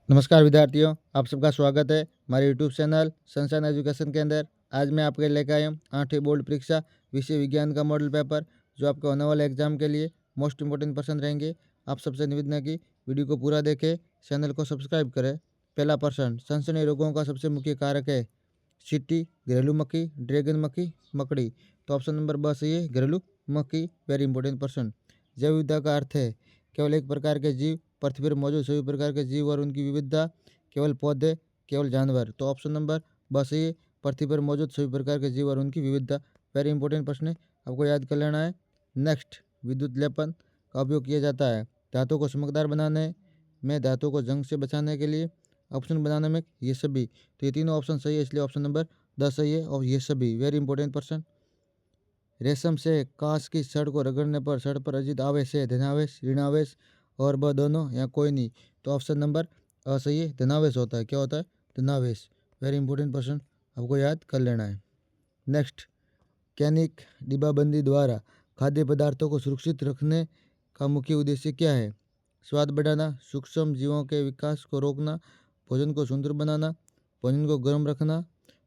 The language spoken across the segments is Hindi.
नमस्कार विद्यार्थियों, आप सबका स्वागत है हमारे यूट्यूब चैनल सनशाइन एजुकेशन के अंदर। आज मैं आपके लेकर आया हूँ 8वीं बोर्ड परीक्षा विषय विज्ञान का मॉडल पेपर, जो आपके होने वाले एग्जाम के लिए मोस्ट इंपोर्टेंट प्रश्न रहेंगे। आप सबसे निवेदन है कि वीडियो को पूरा देखें, चैनल को सब्सक्राइब करें। पहला प्रश्न, सनसनी रोगों का सबसे मुख्य कारक है चींटी, घरेलू मक्खी, ड्रैगन मक्खी, मकड़ी। तो ऑप्शन नंबर ब सही है, घरेलू मक्खी। वेरी इंपॉर्टेंट प्रश्न। जैव विविधता का अर्थ है केवल एक प्रकार के जीव, पृथ्वी पर मौजूद सभी प्रकार के जीव और उनकी विविधता, केवल पौधे, केवल जानवर। तो ऑप्शन नंबर ब सही है, पृथ्वी पर मौजूद सभी प्रकार के जीव और उनकी विविधता। वेरी इंपॉर्टेंट प्रश्न है, आपको याद कर लेना है। नेक्स्ट, विद्युत लेपन का उपयोग किया जाता है धातु को चमकदार बनाने में, धातु को जंग से बचाने के लिए, ऑप्शन बनाने में, ये सभी। तो ये तीनों ऑप्शन सही है, इसलिए ऑप्शन नंबर 10 सही है और ये सभी। वेरी इंपॉर्टेंट प्रश्न। रेशम से कांच की छड़ को रगड़ने पर छड़ पर अर्जित आवेश है धनावेश, ऋणावेश और ब दोनों या कोई नहीं। तो ऑप्शन नंबर अ सही है, धनावेश होता है। क्या होता है? धनावेश। वेरी इंपॉर्टेंट प्रश्न, आपको याद कर लेना है। नेक्स्ट, कैनिक डिब्बाबंदी द्वारा खाद्य पदार्थों को सुरक्षित रखने का मुख्य उद्देश्य क्या है? स्वाद बढ़ाना, सूक्ष्म जीवों के विकास को रोकना, भोजन को सुंदर बनाना, भोजन को गर्म रखना।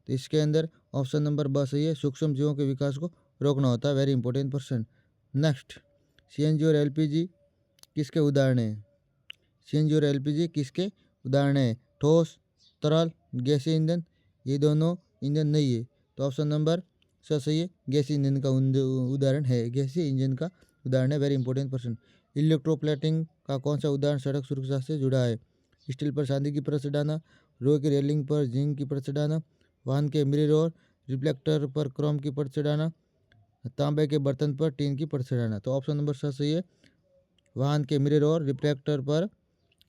तो इसके अंदर ऑप्शन नंबर ब सही है, सूक्ष्म जीवों के विकास को रोकना होता है। Very important question. Next, CNG और एलपीजी किसके उदाहरण हैं? सीएनजी और एलपीजी किसके उदाहरण हैं? ठोस, तरल, गैसीय ईंधन। ये दोनों ईंधन नहीं है। तो ऑप्शन नंबर सही है, गैसीय ईंधन का उदाहरण है, गैसीय इंजन का उदाहरण है। Very important question. इलेक्ट्रोप्लेटिंग का कौन सा उदाहरण सड़क सुरक्षा से जुड़ा है? स्टील पर चांदी की परत चढ़ाना, लोहे की रेलिंग पर जिंक की परत चढ़ाना, वाहन के मिरर और रिफ्लेक्टर पर क्रोम की परत चढ़ाना, तांबे के बर्तन पर टीन की परत चढ़ाना। तो ऑप्शन नंबर सही है, वाहन के मिरर और रिफ्लेक्टर पर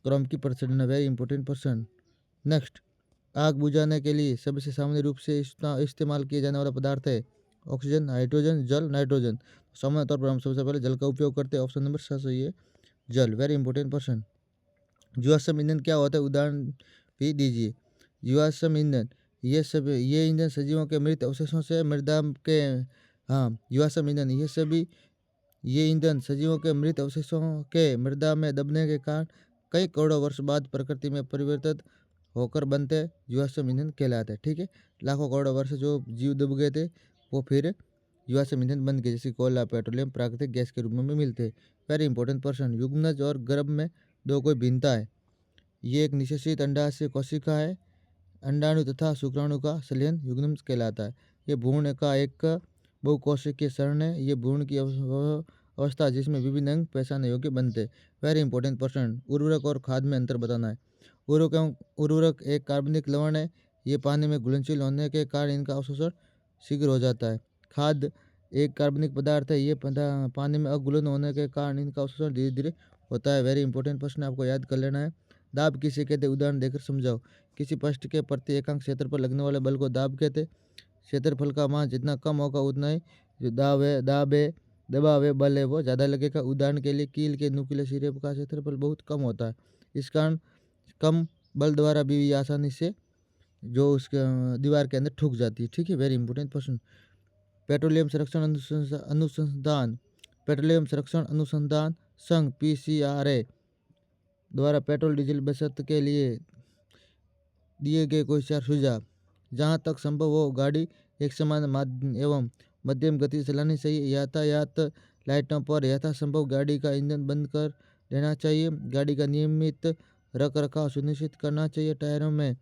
क्रोम की परत चढ़ाना। Very important question. नेक्स्ट, आग बुझाने के लिए सबसे सामान्य रूप से इस्तेमाल किया जाने वाला पदार्थ है ऑक्सीजन, हाइड्रोजन, जल, नाइट्रोजन। सामान्य तौर पर हम सबसे पहले जल का उपयोग करते हैं। ऑप्शन नंबर सही है, जल। Very important question. जीवाश्म ईंधन क्या होता है? उदाहरण भी दीजिए। जीवाश्म ईंधन ये ईंधन सजीवों के मृत अवशेषों से मृदा के, हाँ, जीवाश्म ईंधन ये ईंधन सजीवों के मृत अवशेषों के मृदा में दबने के कारण कई करोड़ों वर्ष बाद प्रकृति में परिवर्तित होकर बनते जीवाश्म ईंधन कहलाते हैं। ठीक है, लाखों करोड़ों वर्ष जो जीव दब गए थे वो फिर जीवाश्म ईंधन बन गए, जैसे कोयला, पेट्रोलियम प्राकृतिक गैस के रूप में मिलते हैं। Very important person. युग्मनज और गर्भ में दो कोई भिन्नता है? ये एक निषेचित अंडाशय कोशिका है, अंडाणु तथा शुक्राणु का संलयन युग्मनज कहलाता है। ये भ्रूण का एक बहुकोशिकीय शरण है। ये भ्रूण की अवस्था जिसमें विभिन्न अंग पहचानने योग्य बनते। वेरी इंपॉर्टेंट प्रश्न। उर्वरक और खाद में अंतर बताना है। उर्वरक एक कार्बनिक लवण है। ये पानी में घुलनशील होने के कारण इनका अवशोषण शीघ्र हो जाता है। खाद एक कार्बनिक पदार्थ है। ये पानी में अघुलन होने के कारण इनका अवशोषण धीरे धीरे होता है। वेरी इंपॉर्टेंट प्रश्न, आपको याद कर लेना है। दाब किसे कहते? उदाहरण देकर समझाओ। किसी पृष्ठ के प्रति एकांक क्षेत्र पर लगने वाले बल को दाब कहते। क्षेत्रफल का मान जितना कम होगा उतना ही जो दबाव है, बल है, वो ज़्यादा लगेगा। उदाहरण के लिए कील के नुकीले सिरे का क्षेत्रफल बहुत कम होता है, इस कारण कम बल द्वारा भी आसानी से जो उसके दीवार के अंदर ठुक जाती है। ठीक है, वेरी इंपॉर्टेंट क्वेश्चन। पेट्रोलियम संरक्षण अनुसंधान संघ PCRA द्वारा पेट्रोल डीजल बचत के लिए दिए गए कोई 4 सुझाव। जहाँ तक संभव हो गाड़ी एक समान एवं मध्यम गति से चलानी चाहिए। यातायात लाइटों पर यथासंभव गाड़ी का ईंधन बंद कर देना चाहिए। गाड़ी का नियमित रख रखाव सुनिश्चित करना चाहिए। टायरों में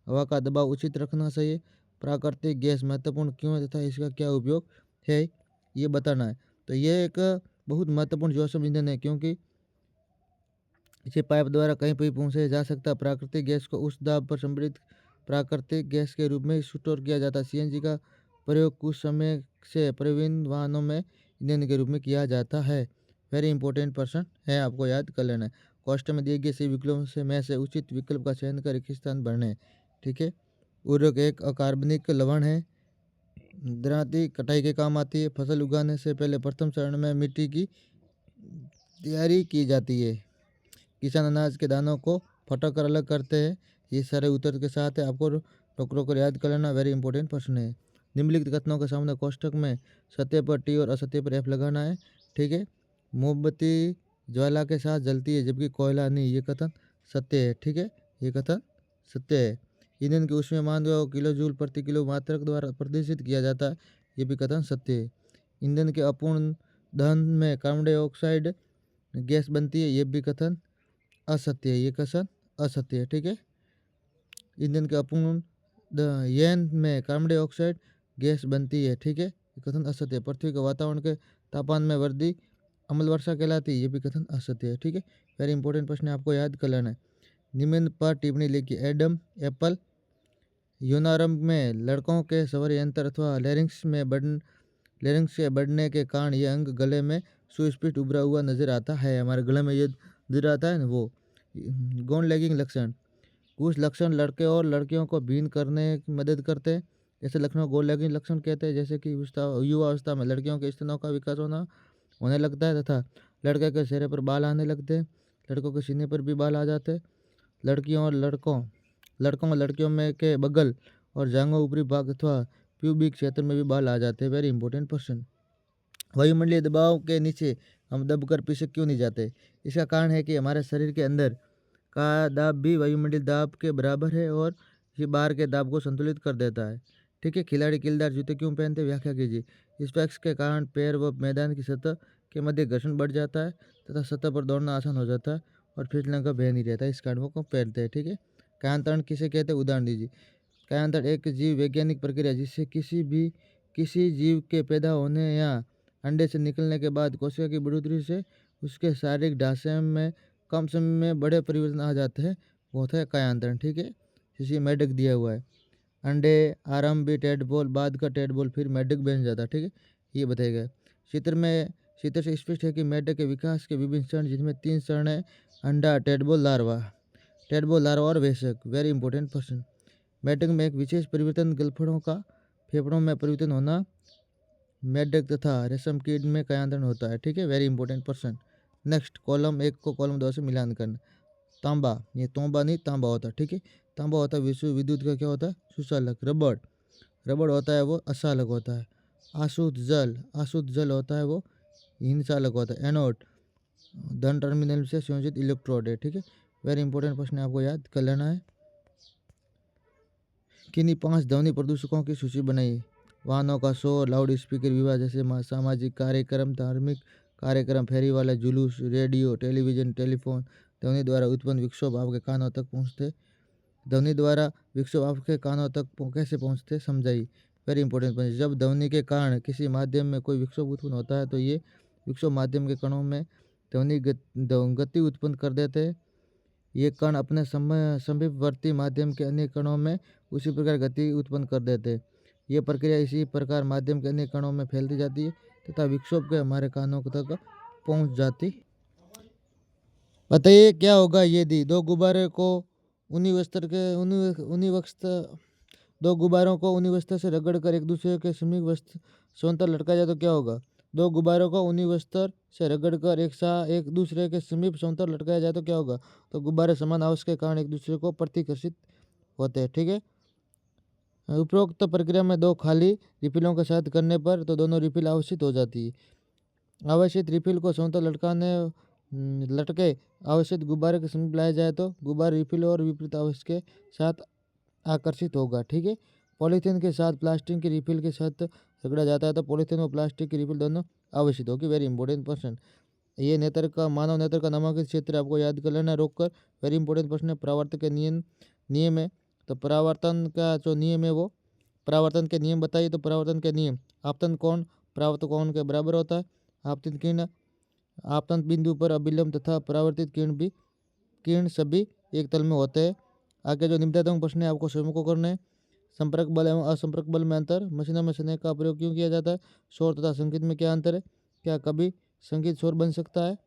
हवा का दबाव उचित रखना चाहिए। प्राकृतिक गैस महत्वपूर्ण क्यों है तथा इसका क्या उपयोग है, ये बताना है। तो ये एक बहुत महत्वपूर्ण जीवाश्म ईंधन है, क्योंकि इसे पाइप द्वारा कहीं भी पहुंचाया जा सकता है। प्राकृतिक गैस को उच्च दाब पर संपीड़ित प्राकृतिक गैस के रूप में स्टोर किया जाता है। सीएनजी का प्रयोग कुछ समय से परिवहन वाहनों में ईंधन के रूप में किया जाता है। वेरी इंपॉर्टेंट पर्सन है, आपको याद कर लेना है। कॉस्ट में दिए गए सभी विकल्पों में से उचित विकल्प का चयन कर एक स्थान भरने। ठीक है, उर्वरक एक अकार्बनिक लवण है। दरांती कटाई के काम आती है। फसल उगाने से पहले प्रथम चरण में मिट्टी की तैयारी की जाती है। किसान अनाज के दानों को फटक कर अलग करते हैं। ये सारे उत्तर के साथ है, आपको टोकरों को याद कर लेना। वेरी इंपॉर्टेंट प्रश्न है। निम्नलिखित कथनों के सामने कोष्टक में सत्य पर T और असत्य पर F लगाना है। ठीक है, मोमबत्ती ज्वाला के साथ जलती है जबकि कोयला नहीं, ये कथन सत्य है। ठीक है, ये कथन सत्य है। ईंधन की ऊष्मीय को किलो जूल प्रति किलो मात्रक द्वारा प्रदर्शित किया जाता है, ये भी कथन सत्य है। ईंधन के अपूर्ण दहन में कार्बन डाइऑक्साइड गैस बनती है, ये भी कथन असत्य है, ये कथन असत्य है। ठीक है, ईंधन के अपूर्ण दहन में कार्बन डाइऑक्साइड गैस बनती है, ठीक है, ये कथन असत्य है। पृथ्वी के वातावरण के तापमान में वृद्धि अम्ल वर्षा कहलाती है, ये भी कथन असत्य है। ठीक है, वेरी इंपॉर्टेंट प्रश्न आपको याद कर लेना है। निम्न पर टिप्पणी लिखी। एडम एप्पल यूनारंभ में लड़कों के स्वर यंत्र अथवा लेरिंग्स के बढ़ने के कारण यह अंग गले में सुस्पष्ट उभरा हुआ नजर आता है। हमारे गले में ये नजर आता है ना, वो गौण लैंगिक लक्षण। कुछ लक्षण लड़के और लड़कियों को भिन्न करने की मदद करते हैं, जैसे लक्षणों को गौण लैंगिक लक्षण कहते हैं, जैसे कि युवा अवस्था में लड़कियों के स्तनों का विकास होने लगता है तथा लड़के के चेहरे पर बाल आने लगते हैं, लड़कों के सीने पर भी बाल आ जाते हैं। लड़कियों और लड़कियों में के बगल और जांघों ऊपरी भाग अथवा प्यूबिक क्षेत्र में भी बाल आ जाते हैं। Very important question. वायुमंडलीय दबाव के नीचे हम दबकर पीछे क्यों नहीं जाते? इसका कारण है कि हमारे शरीर के अंदर का दाब भी वायुमंडलीय दाब के बराबर है और ये बाहर के दाब को संतुलित कर देता है। ठीक है, खिलाड़ी कीलदार जूते क्यों पहनते, व्याख्या कीजिए। इस फैक्स के कारण पैर व मैदान की सतह के मध्य घर्षण बढ़ जाता है तथा सतह पर दौड़ना आसान हो जाता है और फिसलने का भय नहीं रहता, इस कारण वो पहनते हैं। ठीक है, कायांतरण किसे कहते हैं, उदाहरण दीजिए। कायांतरण एक जीव वैज्ञानिक प्रक्रिया जिससे किसी जीव के पैदा होने या अंडे से निकलने के बाद कोशिका की बढ़ोतरी से उसके शारीरिक ढांचे में कम समय में बड़े परिवर्तन आ जाते हैं, वो होता है कायांतरण। ठीक है, जैसे मेढक दिया हुआ है, अंडे आरंभ भी टेडपोल, बाद का टेडपोल, फिर मेढक बन जाता है। ठीक है, ये बताया गया। चित्र से स्पष्ट है कि मेढक के विकास के विभिन्न चरण, जिसमें 3 चरण है, अंडा, टेडपोल, लार्वा और वयस्क। Very important question. मेढक में एक विशेष परिवर्तन गलफड़ों का फेफड़ों में परिवर्तन होना मेढक तथा रेशम कीट में कायांतरण होता है। ठीक है, very important question. Next, column 1 को कॉलम 2 से मिलान करना। तांबा, ये तोंबा नहीं तांबा होता है। ठीक है, तांबा होता है विश्व विद्युत का क्या होता है, सुचालक। रबड़ होता है वो अचालक होता है। अशुद्ध जल होता है वो हीन चालक होता है। एनोड धन टर्मिनल से संयोजित इलेक्ट्रोड है। ठीक है, वेरी इंपॉर्टेंट प्रश्न आपको याद कर लेना है। किन्हीं 5 ध्वनि प्रदूषकों की सूची बनाइए। वाहनों का शोर, लाउड स्पीकर, विवाह जैसे सामाजिक कार्यक्रम, धार्मिक कार्यक्रम, फेरी वाला जुलूस, रेडियो, टेलीविजन, टेलीफोन। ध्वनि द्वारा उत्पन्न विक्षोभ आपके कानों तक पहुँचते कैसे पहुँचते, समझाइए। Very important point. जब ध्वनि के कारण किसी माध्यम में कोई विक्षोभ उत्पन्न होता है तो ये विक्षोभ माध्यम के कणों में ध्वनि गति उत्पन्न कर देते हैं। ये कण अपने समीपवर्ती माध्यम के अन्य कणों में उसी प्रकार गति उत्पन्न कर देते हैं। ये प्रक्रिया इसी प्रकार माध्यम के अन्य कणों में फैलती जाती है तथा विक्षोभ के हमारे कानों तक पहुंच जाती। बताइए क्या होगा यदि दो गुब्बारों को ऊनी वस्त्र से रगड़कर एक दूसरे के समीप वस्त्र लटकाया जाए तो क्या होगा? दो गुब्बारों को ऊनी वस्त्र से रगड़कर एक दूसरे के समीप समांतर लटकाया जाए तो क्या होगा? तो गुब्बारे समान आवेश के कारण एक दूसरे को प्रतिकर्षित होते हैं। ठीक है, उपरोक्त प्रक्रिया में 2 खाली रिफिलों के साथ करने पर तो दोनों रिफिल आवेशित हो जाती है। आवेशित रिफिल को समांतर लटके आवेशित गुब्बारे के समीप लाया जाए तो गुब्बारा रिफिल और विपरीत आवेश के साथ आकर्षित होगा। ठीक है, पॉलीथीन के साथ प्लास्टिक की रिफिल के साथ रगड़ा जाता है तो पॉलीथीन और प्लास्टिक की रिफिल दोनों आवेशित होगी। Very important question. ये मानव नेत्र का नामांकित क्षेत्र आपको याद कर लेना रोक कर। वेरी इंपॉर्टेंट प्रश्न है। परावर्तन के नियम है, तो परावर्तन का जो नियम है वो परावर्तन के नियम बताइए। तो परावर्तन के नियम, आपतन कोण परावर्तक कोण के बराबर होता है। आपतन बिंदु पर अभिलंब तथा परावर्तित किरण सभी एक तल में होते हैं। आगे जो निम्नतम प्रश्न है आपको स्वयं को करना है। संपर्क बल एवं असंपर्क बल में अंतर। मशीनों में स्नेह का प्रयोग क्यों किया जाता है? शोर तथा संगीत में क्या अंतर है? क्या कभी संगीत शोर बन सकता है?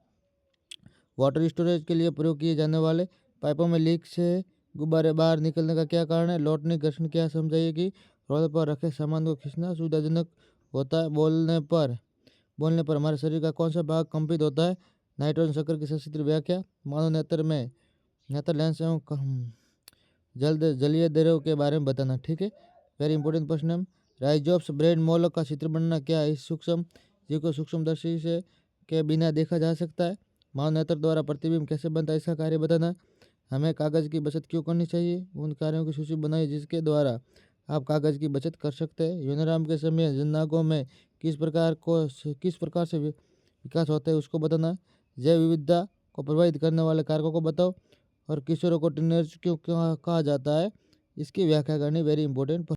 वाटर स्टोरेज के लिए प्रयोग किए जाने वाले पाइपों में लीक से गुब्बारे बाहर निकलने का क्या कारण है? लौटने घर्षण। क्या समझाइए कि रोड पर रखे सामान को खींचना सुविधाजनक होता है? बोलने पर हमारे शरीर का कौन सा भाग कंपित होता है? नाइट्रोजन शक्कर की सचित्र व्याख्या। मानव नेत्र लेंस एवं जलीय द्रव के बारे में बताना। ठीक है, वेरी इंपॉर्टेंट प्रश्न है। राइजोप्स ब्रेड मोलक का चित्र बनना। क्या इस सूक्ष्म जीव को सूक्ष्मदर्शी से के बिना देखा जा सकता है? मानव नेत्र द्वारा प्रतिबिंब कैसे बनता है, इसका कार्य बताना। हमें कागज़ की बचत क्यों करनी चाहिए? उन कार्यों की सूची बनाइए जिसके द्वारा आप कागज़ की बचत कर सकते हैं। यूनाराम के समय जननांगों में किस प्रकार से विकास होता है उसको बताना। जैव विविधता को प्रभावित करने वाले कारकों को बताओ और किशोरों को टीनेज क्यों क्यों कहा जाता है इसकी व्याख्या करनी वेरी इंपॉर्टेंट।